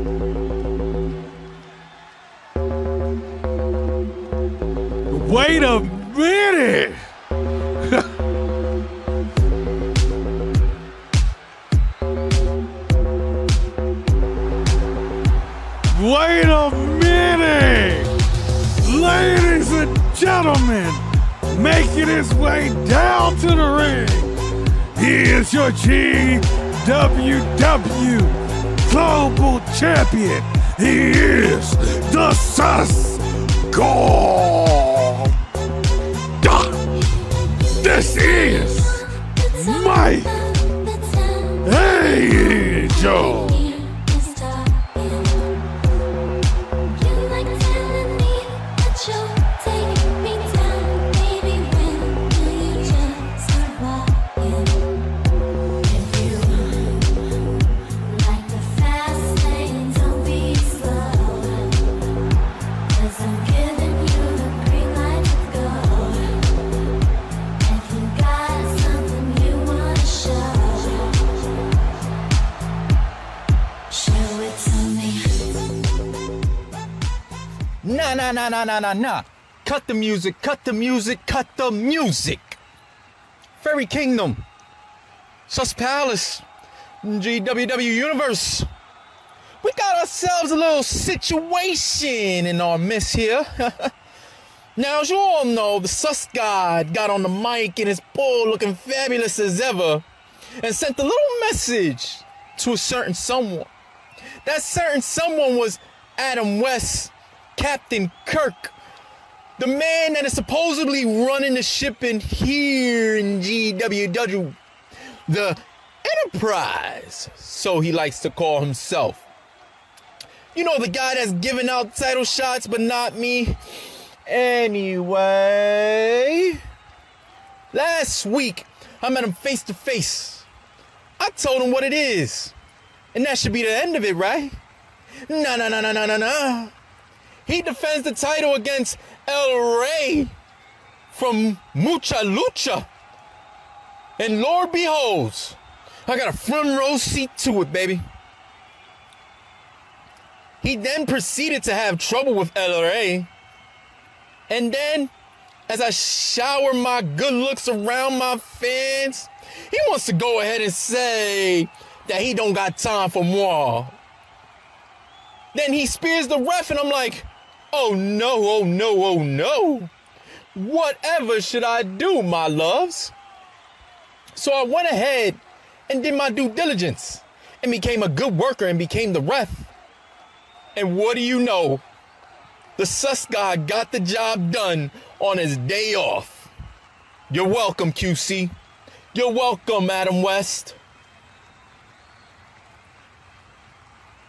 Wait a minute! Wait a minute! Ladies and gentlemen, making his way down to the ring, he is your GWW Global Champion. He is the Sus God. This is my angel. Nah. Cut the music, cut the music, cut the music. Fairy Kingdom, Sus Palace, GWW Universe. We got ourselves a little situation in our midst here. Now, as you all know, the Sus God got on the mic in his bull looking fabulous as ever and sent a little message to a certain someone. That certain someone was Adam West, Captain Kirk, the man that is supposedly running the ship in here in GWW, the Enterprise, so he likes to call himself. You know, the guy that's giving out title shots, but not me. Anyway, last week, I met him face to face. I told him what it is, and that should be the end of it, right? No. He defends the title against El Rey from Mucha Lucha. And Lord beholds, I got a front row seat to it, baby. He then proceeded to have trouble with El Rey. And then, as I shower my good looks around my fans, he wants to go ahead and say that he don't got time for more. Then he spears the ref, and I'm like, oh no. Whatever should I do, my loves? So I went ahead and did my due diligence and became a good worker and became the ref. And what do you know? The Sus God got the job done on his day off. You're welcome, QC. You're welcome, Adam West.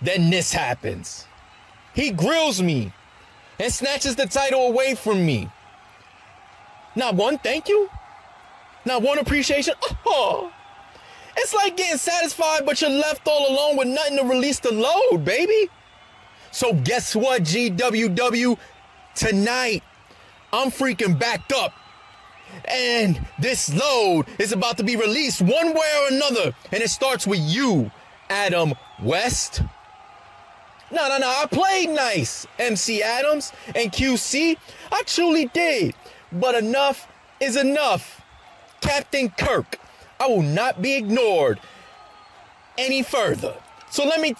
Then this happens. He grills me and snatches the title away from me. Not one thank you. Not one appreciation. Oh, it's like getting satisfied, but you're left all alone with nothing to release the load, baby. So guess what, GWW? Tonight, I'm freaking backed up. And this load is about to be released one way or another. And it starts with you, Adam West. No, I played nice, MC Adams and QC. I truly did. But enough is enough. Captain Kirk, I will not be ignored any further. So let me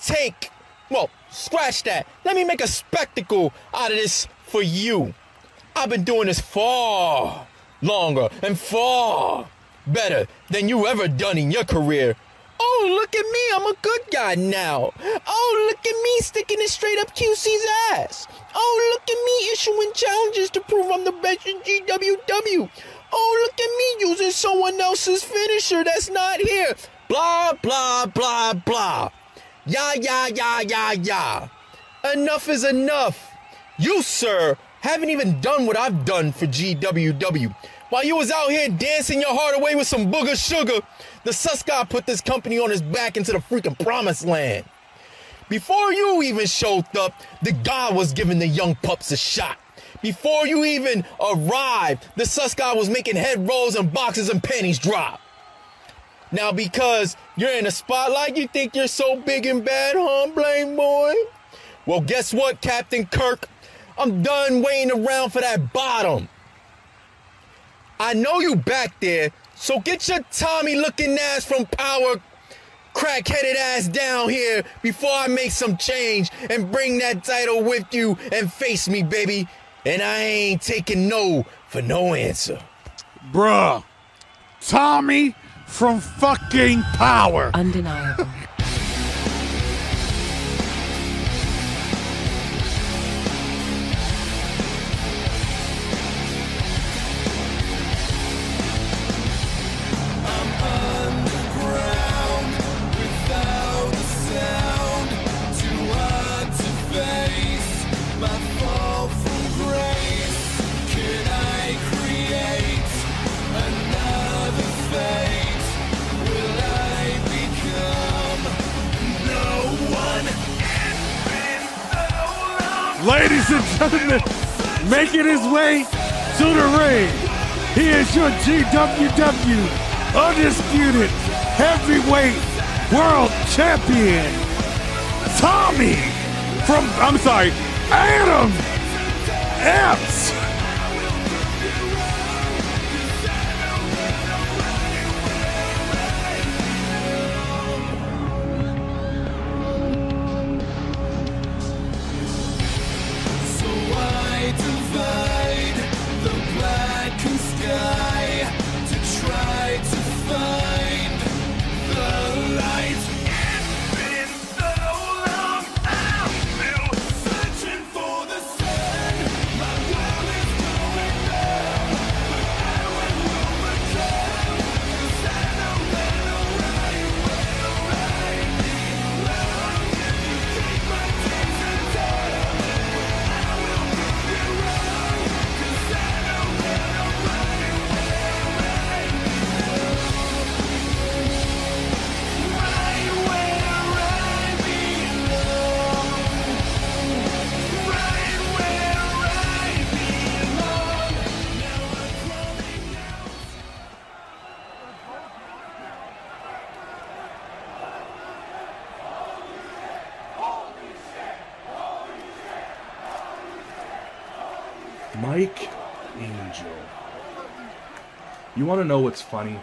scratch that. Let me make a spectacle out of this for you. I've been doing this far longer and far better than you ever done in your career. Oh, look at me, I'm a good guy now. Oh, look at me sticking it straight up QC's ass. Oh, look at me issuing challenges to prove I'm the best in GWW. Oh, look at me using someone else's finisher that's not here. Blah, blah, blah, blah. Yeah. Enough is enough. You, sir, haven't even done what I've done for GWW. While you was out here dancing your heart away with some booger sugar, the Sus God put this company on his back into the freaking promised land. Before you even showed up, the God was giving the young pups a shot. Before you even arrived, the Sus God was making head rolls and boxes and panties drop. Now, because you're in a spotlight, you think you're so big and bad, huh, Blame Boy? Well, guess what, Captain Kirk? I'm done waiting around for that bottom. I know you back there, so get your Tommy-looking ass from Power, crack-headed ass down here before I make some change and bring that title with you and face me, baby. And I ain't taking no for no answer. Bruh. Tommy from fucking Power. Undeniable. Ladies and gentlemen, making his way to the ring, he is your GWW Undisputed Heavyweight World Champion, Adam Epps. Mike Angel. You want to know what's funny?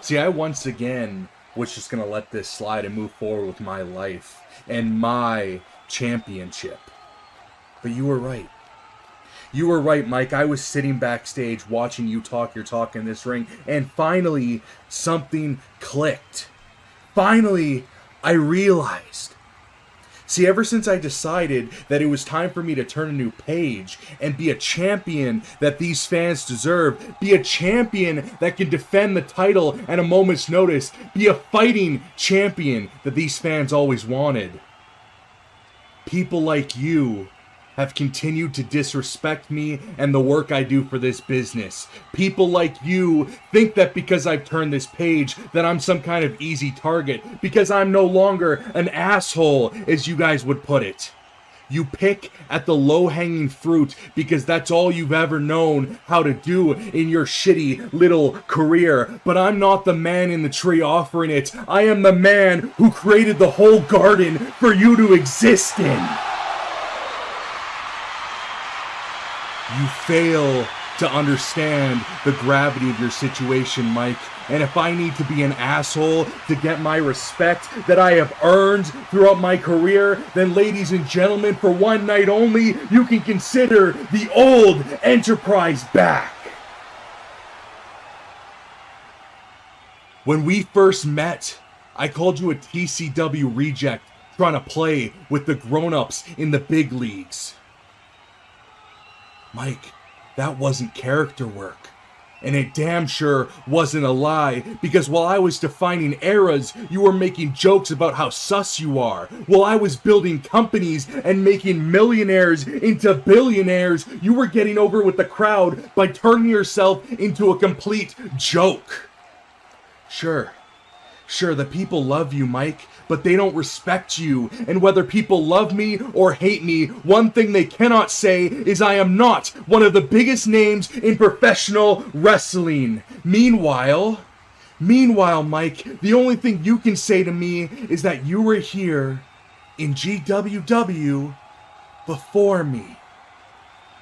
See, I once again was just going to let this slide and move forward with my life and my championship. But you were right. You were right, Mike. I was sitting backstage watching you talk your talk in this ring, and finally something clicked. Finally, I realized. See, ever since I decided that it was time for me to turn a new page and be a champion that these fans deserve, be a champion that can defend the title at a moment's notice, be a fighting champion that these fans always wanted, people like you have continued to disrespect me and the work I do for this business. People like you think that because I've turned this page that I'm some kind of easy target, because I'm no longer an asshole, as you guys would put it. You pick at the low-hanging fruit because that's all you've ever known how to do in your shitty little career. But I'm not the man in the tree offering it. I am the man who created the whole garden for you to exist in. You fail to understand the gravity of your situation, Mike. And if I need to be an asshole to get my respect that I have earned throughout my career, then ladies and gentlemen, for one night only, you can consider the old Enterprise back. When we first met, I called you a TCW reject trying to play with the grown-ups in the big leagues. Mike, that wasn't character work. And it damn sure wasn't a lie, because while I was defining eras, you were making jokes about how sus you are. While I was building companies and making millionaires into billionaires, you were getting over with the crowd by turning yourself into a complete joke. Sure, the people love you, Mike, but they don't respect you. And whether people love me or hate me, one thing they cannot say is I am not one of the biggest names in professional wrestling. Meanwhile, Meanwhile, Mike, the only thing you can say to me is that you were here in GWW before me.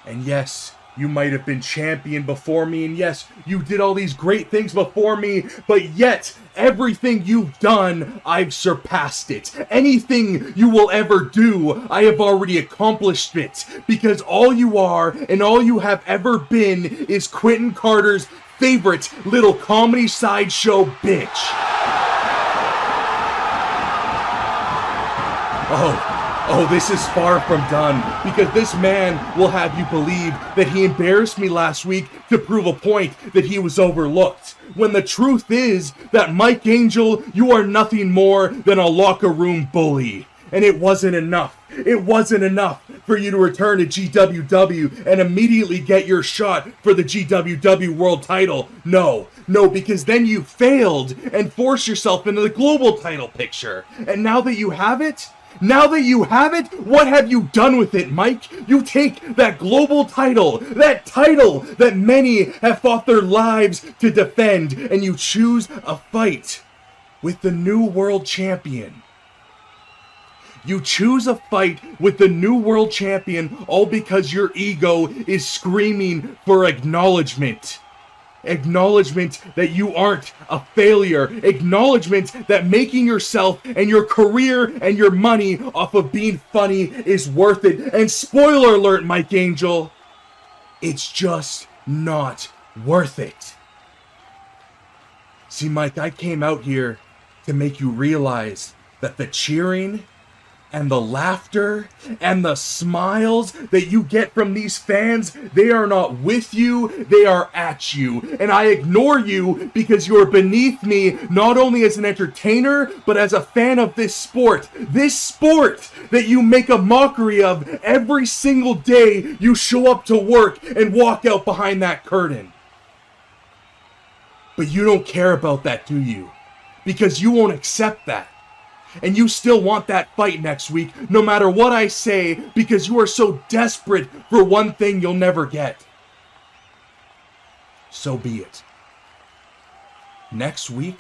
And yes, you might have been champion before me, and yes, you did all these great things before me, but yet, everything you've done, I've surpassed it. Anything you will ever do, I have already accomplished it. Because all you are, and all you have ever been, is Quentin Carter's favorite little comedy sideshow bitch. Oh, this is far from done, because this man will have you believe that he embarrassed me last week to prove a point that he was overlooked. When the truth is that Mike Angel, you are nothing more than a locker room bully. And it wasn't enough. It wasn't enough for you to return to GWW and immediately get your shot for the GWW World title. No, because then you failed and forced yourself into the global title picture. And now that you have it, what have you done with it, Mike? You take that global title, that title that many have fought their lives to defend, and you choose a fight with the new world champion. You choose a fight with the new world champion all because your ego is screaming for acknowledgement. Acknowledgement that you aren't a failure. Acknowledgement that making yourself and your career and your money off of being funny is worth it. And spoiler alert, Mike Angel, it's just not worth it. See, Mike, I came out here to make you realize that the cheering and the laughter and the smiles that you get from these fans, they are not with you, they are at you. And I ignore you because you are beneath me, not only as an entertainer, but as a fan of this sport. This sport that you make a mockery of every single day you show up to work and walk out behind that curtain. But you don't care about that, do you? Because you won't accept that. And you still want that fight next week, no matter what I say, because you are so desperate for one thing you'll never get. So be it. Next week,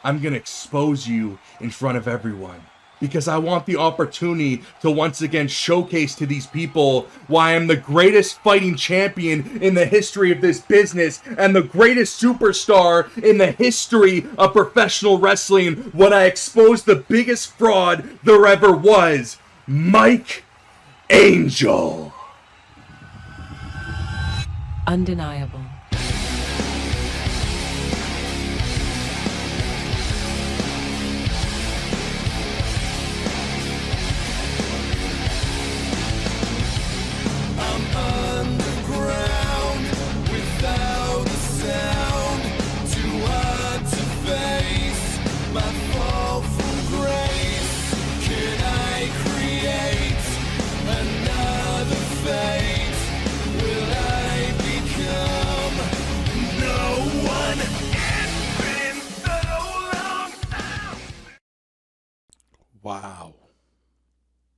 I'm gonna expose you in front of everyone, because I want the opportunity to once again showcase to these people why I'm the greatest fighting champion in the history of this business and the greatest superstar in the history of professional wrestling when I expose the biggest fraud there ever was, Mike Angel. Undeniable.